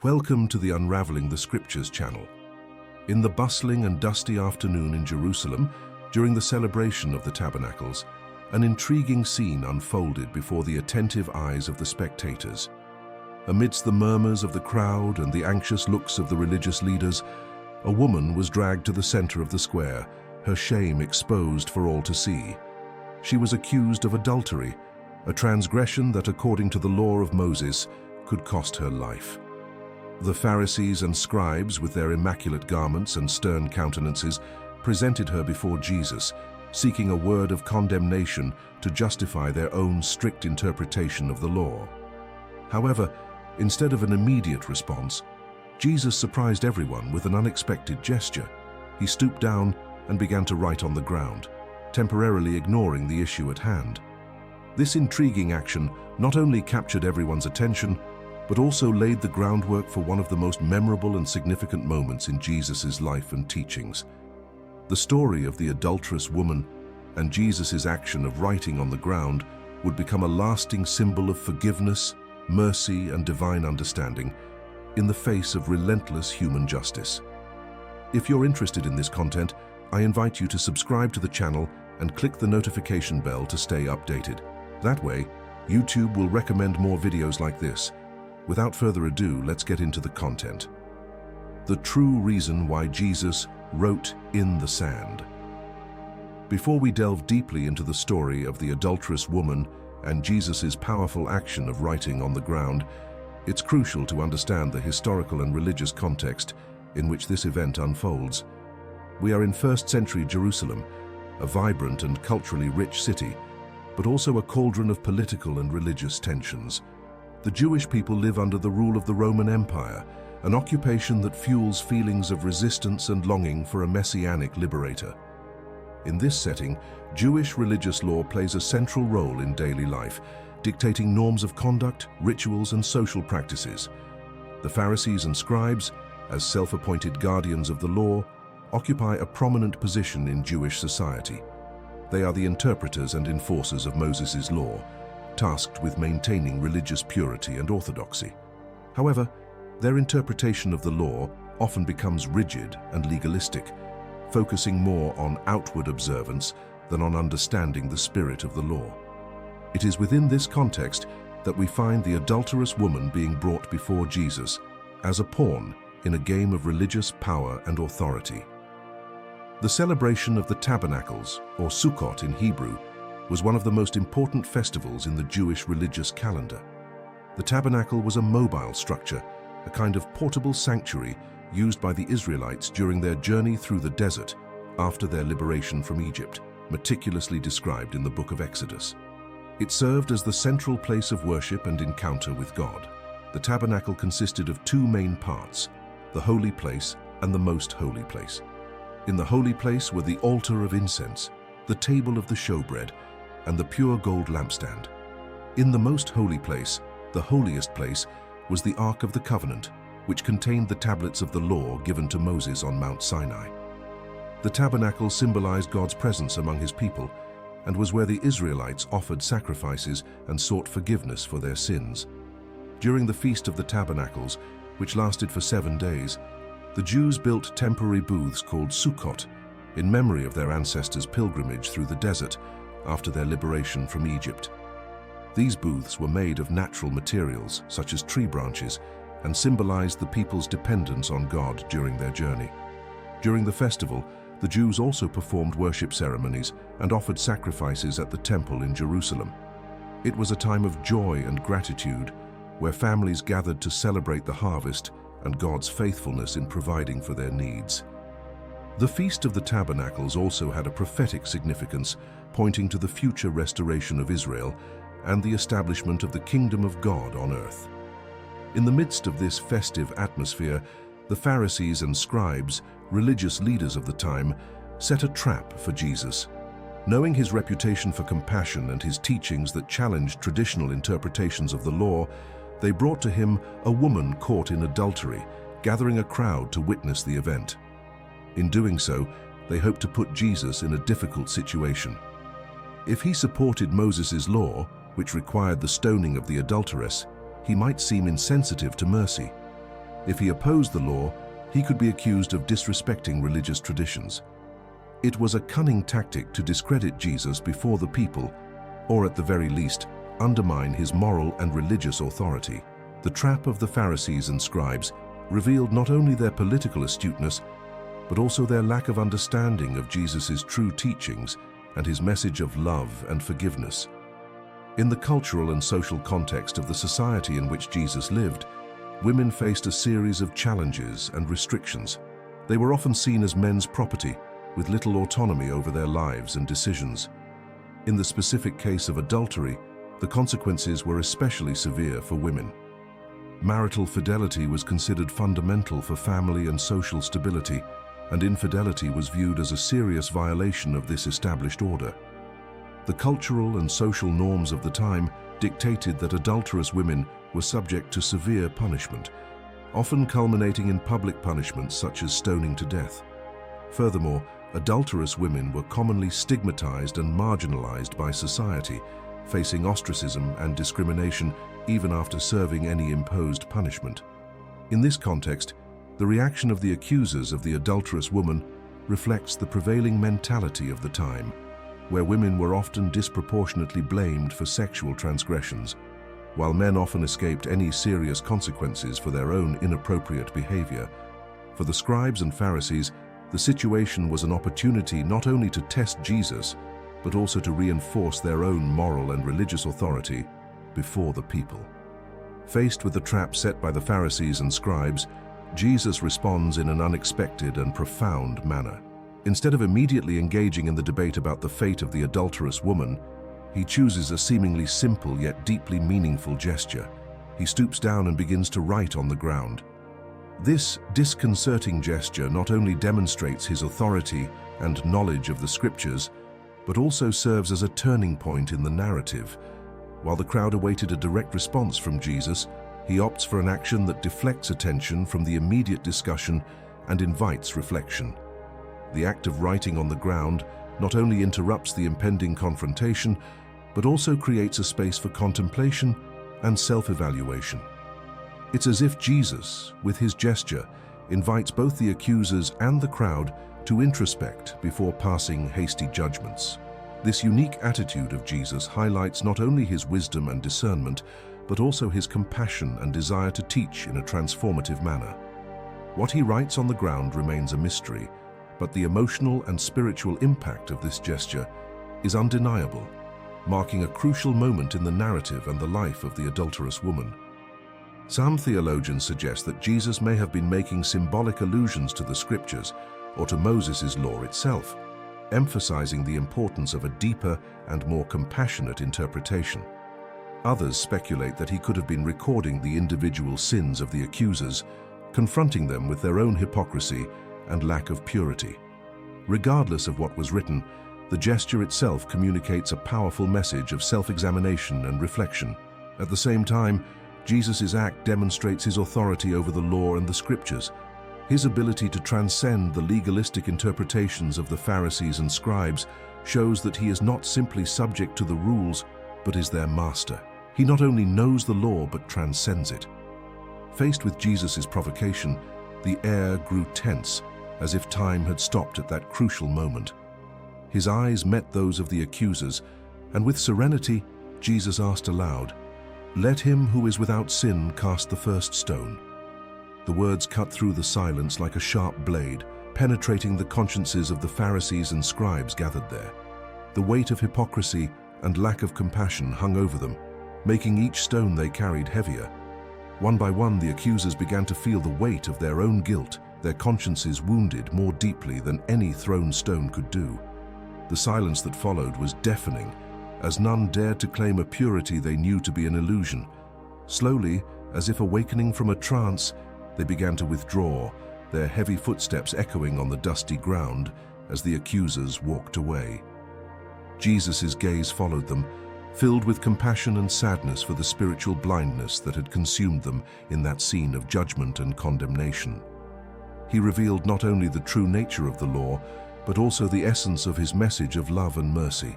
Welcome to the Unraveling the Scriptures channel. In the bustling and dusty afternoon in Jerusalem, during the celebration of the Tabernacles, an intriguing scene unfolded before the attentive eyes of the spectators. Amidst the murmurs of the crowd and the anxious looks of the religious leaders, a woman was dragged to the center of the square, her shame exposed for all to see. She was accused of adultery, a transgression that, according to the law of Moses, could cost her life. The Pharisees and scribes, with their immaculate garments and stern countenances, presented her before Jesus, seeking a word of condemnation to justify their own strict interpretation of the law. However, instead of an immediate response, Jesus surprised everyone with an unexpected gesture. He stooped down and began to write on the ground, temporarily ignoring the issue at hand. This intriguing action not only captured everyone's attention, but also laid the groundwork for one of the most memorable and significant moments in Jesus' life and teachings. The story of the adulterous woman and Jesus' action of writing on the ground would become a lasting symbol of forgiveness, mercy, and divine understanding in the face of relentless human justice. If you're interested in this content, I invite you to subscribe to the channel and click the notification bell to stay updated. That way, YouTube will recommend more videos like this. Without further ado, let's get into the content. The true reason why Jesus wrote in the sand. Before we delve deeply into the story of the adulterous woman and Jesus' powerful action of writing on the ground, it's crucial to understand the historical and religious context in which this event unfolds. We are in 1st century Jerusalem, a vibrant and culturally rich city, but also a cauldron of political and religious tensions. The Jewish people live under the rule of the Roman Empire, an occupation that fuels feelings of resistance and longing for a messianic liberator. In this setting, Jewish religious law plays a central role in daily life, dictating norms of conduct, rituals, and social practices. The Pharisees and scribes, as self-appointed guardians of the law, occupy a prominent position in Jewish society. They are the interpreters and enforcers of Moses' law, tasked with maintaining religious purity and orthodoxy. However, their interpretation of the law often becomes rigid and legalistic, focusing more on outward observance than on understanding the spirit of the law. It is within this context that we find the adulterous woman being brought before Jesus as a pawn in a game of religious power and authority. The celebration of the Tabernacles, or Sukkot in Hebrew, was one of the most important festivals in the Jewish religious calendar. The tabernacle was a mobile structure, a kind of portable sanctuary used by the Israelites during their journey through the desert after their liberation from Egypt, meticulously described in the book of Exodus. It served as the central place of worship and encounter with God. The tabernacle consisted of two main parts, the holy place and the most holy place. In the holy place were the altar of incense, the table of the showbread, and the pure gold lampstand. In the most holy place, the holiest place, was the Ark of the Covenant, which contained the tablets of the law given to Moses on Mount Sinai. The tabernacle symbolized God's presence among his people and was where the Israelites offered sacrifices and sought forgiveness for their sins. During the Feast of the Tabernacles, which lasted for 7 days, the Jews built temporary booths called Sukkot in memory of their ancestors' pilgrimage through the desert after their liberation from Egypt. These booths were made of natural materials, such as tree branches, and symbolized the people's dependence on God during their journey. During the festival, the Jews also performed worship ceremonies and offered sacrifices at the temple in Jerusalem. It was a time of joy and gratitude, where families gathered to celebrate the harvest and God's faithfulness in providing for their needs. The Feast of the Tabernacles also had a prophetic significance, pointing to the future restoration of Israel and the establishment of the kingdom of God on earth. In the midst of this festive atmosphere, the Pharisees and scribes, religious leaders of the time, set a trap for Jesus. Knowing his reputation for compassion and his teachings that challenged traditional interpretations of the law, they brought to him a woman caught in adultery, gathering a crowd to witness the event. In doing so, they hoped to put Jesus in a difficult situation. If he supported Moses' law, which required the stoning of the adulteress, he might seem insensitive to mercy. If he opposed the law, he could be accused of disrespecting religious traditions. It was a cunning tactic to discredit Jesus before the people, or at the very least, undermine his moral and religious authority. The trap of the Pharisees and scribes revealed not only their political astuteness, but also their lack of understanding of Jesus' true teachings and his message of love and forgiveness. In the cultural and social context of the society in which Jesus lived, women faced a series of challenges and restrictions. They were often seen as men's property, with little autonomy over their lives and decisions. In the specific case of adultery, the consequences were especially severe for women. Marital fidelity was considered fundamental for family and social stability, and infidelity was viewed as a serious violation of this established order. The cultural and social norms of the time dictated that adulterous women were subject to severe punishment, often culminating in public punishments such as stoning to death. Furthermore, adulterous women were commonly stigmatized and marginalized by society, facing ostracism and discrimination even after serving any imposed punishment. In this context, the reaction of the accusers of the adulterous woman reflects the prevailing mentality of the time, where women were often disproportionately blamed for sexual transgressions, while men often escaped any serious consequences for their own inappropriate behavior. For the scribes and Pharisees, the situation was an opportunity not only to test Jesus, but also to reinforce their own moral and religious authority before the people. Faced with the trap set by the Pharisees and scribes, Jesus responds in an unexpected and profound manner. Instead of immediately engaging in the debate about the fate of the adulterous woman, he chooses a seemingly simple yet deeply meaningful gesture. He stoops down and begins to write on the ground. This disconcerting gesture not only demonstrates his authority and knowledge of the scriptures, but also serves as a turning point in the narrative. While the crowd awaited a direct response from Jesus, he opts for an action that deflects attention from the immediate discussion and invites reflection. The act of writing on the ground not only interrupts the impending confrontation, but also creates a space for contemplation and self-evaluation. It's as if Jesus, with his gesture, invites both the accusers and the crowd to introspect before passing hasty judgments. This unique attitude of Jesus highlights not only his wisdom and discernment, but also his compassion and desire to teach in a transformative manner. What he writes on the ground remains a mystery, but the emotional and spiritual impact of this gesture is undeniable, marking a crucial moment in the narrative and the life of the adulterous woman. Some theologians suggest that Jesus may have been making symbolic allusions to the scriptures or to Moses' law itself, emphasizing the importance of a deeper and more compassionate interpretation. Others speculate that he could have been recording the individual sins of the accusers, confronting them with their own hypocrisy and lack of purity. Regardless of what was written, the gesture itself communicates a powerful message of self-examination and reflection. At the same time, Jesus' act demonstrates his authority over the law and the scriptures. His ability to transcend the legalistic interpretations of the Pharisees and scribes shows that he is not simply subject to the rules, but is their master. He not only knows the law, but transcends it. Faced with Jesus' provocation, the air grew tense, as if time had stopped at that crucial moment. His eyes met those of the accusers, and with serenity, Jesus asked aloud, "Let him who is without sin cast the first stone." The words cut through the silence like a sharp blade, penetrating the consciences of the Pharisees and scribes gathered there. The weight of hypocrisy and lack of compassion hung over them, making each stone they carried heavier. One by one, the accusers began to feel the weight of their own guilt, their consciences wounded more deeply than any thrown stone could do. The silence that followed was deafening, as none dared to claim a purity they knew to be an illusion. Slowly, as if awakening from a trance, they began to withdraw, their heavy footsteps echoing on the dusty ground as the accusers walked away. Jesus' gaze followed them, filled with compassion and sadness for the spiritual blindness that had consumed them in that scene of judgment and condemnation. He revealed not only the true nature of the law, but also the essence of his message of love and mercy.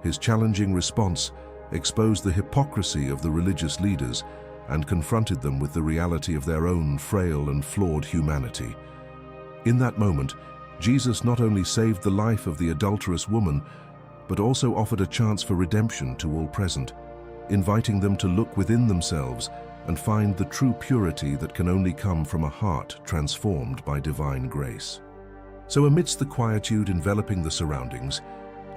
His challenging response exposed the hypocrisy of the religious leaders and confronted them with the reality of their own frail and flawed humanity. In that moment, Jesus not only saved the life of the adulterous woman, but also offered a chance for redemption to all present, inviting them to look within themselves and find the true purity that can only come from a heart transformed by divine grace. So amidst the quietude enveloping the surroundings,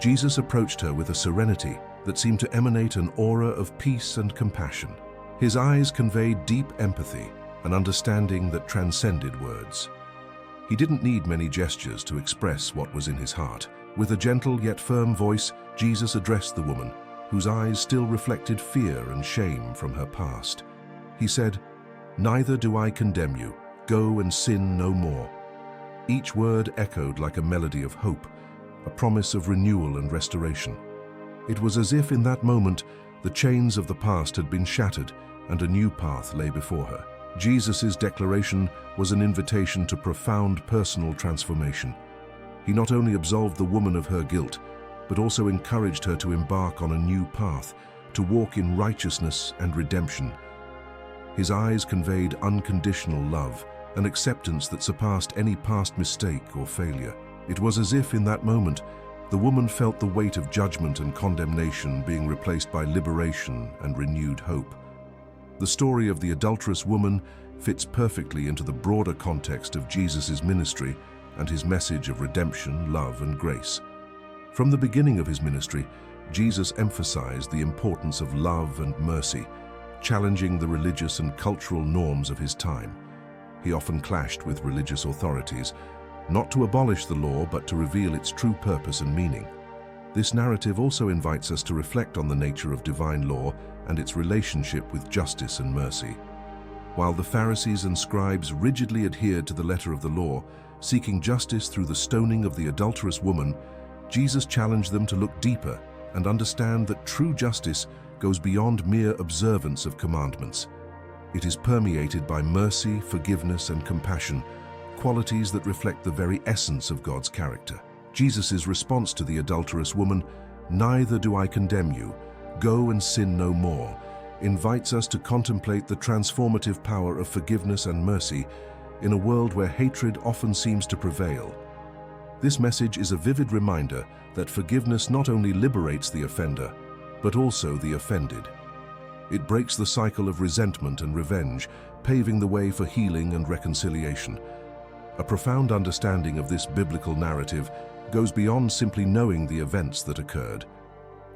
Jesus approached her with a serenity that seemed to emanate an aura of peace and compassion. His eyes conveyed deep empathy, an understanding that transcended words. He didn't need many gestures to express what was in his heart. With a gentle yet firm voice, Jesus addressed the woman, whose eyes still reflected fear and shame from her past. He said, "Neither do I condemn you. Go and sin no more." Each word echoed like a melody of hope, a promise of renewal and restoration. It was as if in that moment the chains of the past had been shattered and a new path lay before her. Jesus' declaration was an invitation to profound personal transformation. He not only absolved the woman of her guilt, but also encouraged her to embark on a new path, to walk in righteousness and redemption. His eyes conveyed unconditional love, an acceptance that surpassed any past mistake or failure. It was as if in that moment, the woman felt the weight of judgment and condemnation being replaced by liberation and renewed hope. The story of the adulterous woman fits perfectly into the broader context of Jesus' ministry and his message of redemption, love, and grace. From the beginning of his ministry, Jesus emphasized the importance of love and mercy, challenging the religious and cultural norms of his time. He often clashed with religious authorities, not to abolish the law, but to reveal its true purpose and meaning. This narrative also invites us to reflect on the nature of divine law and its relationship with justice and mercy. While the Pharisees and scribes rigidly adhered to the letter of the law, seeking justice through the stoning of the adulterous woman, Jesus challenged them to look deeper and understand that true justice goes beyond mere observance of commandments. It is permeated by mercy, forgiveness, and compassion, qualities that reflect the very essence of God's character. Jesus' response to the adulterous woman, "Neither do I condemn you, go and sin no more," invites us to contemplate the transformative power of forgiveness and mercy in a world where hatred often seems to prevail. This message is a vivid reminder that forgiveness not only liberates the offender, but also the offended. It breaks the cycle of resentment and revenge, paving the way for healing and reconciliation. A profound understanding of this biblical narrative goes beyond simply knowing the events that occurred.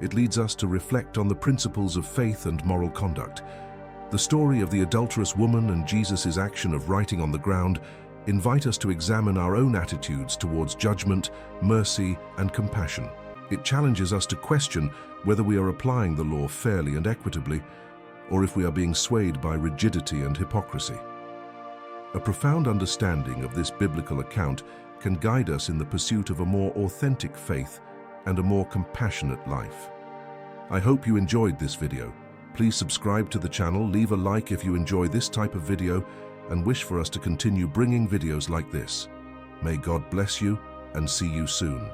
It leads us to reflect on the principles of faith and moral conduct. The story of the adulterous woman and Jesus' action of writing on the ground invite us to examine our own attitudes towards judgment, mercy, and compassion. It challenges us to question whether we are applying the law fairly and equitably, or if we are being swayed by rigidity and hypocrisy. A profound understanding of this biblical account can guide us in the pursuit of a more authentic faith and a more compassionate life. I hope you enjoyed this video. Please subscribe to the channel, leave a like if you enjoy this type of video, and wish for us to continue bringing videos like this. May God bless you, and see you soon.